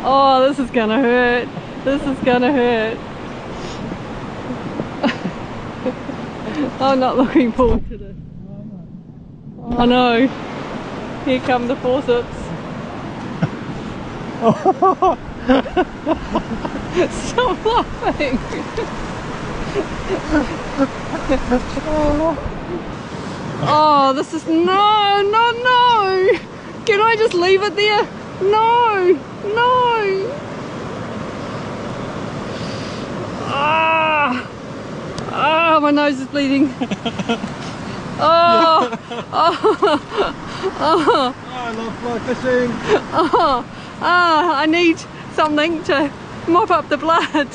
Oh, this is gonna hurt. This is gonna hurt. I'm not looking forward to this. Oh no. Here come the forceps. Stop laughing. Oh, this is no. Can I just leave it there? No. Ah, my nose is bleeding. Oh. I love fly fishing. I need something to mop up the blood.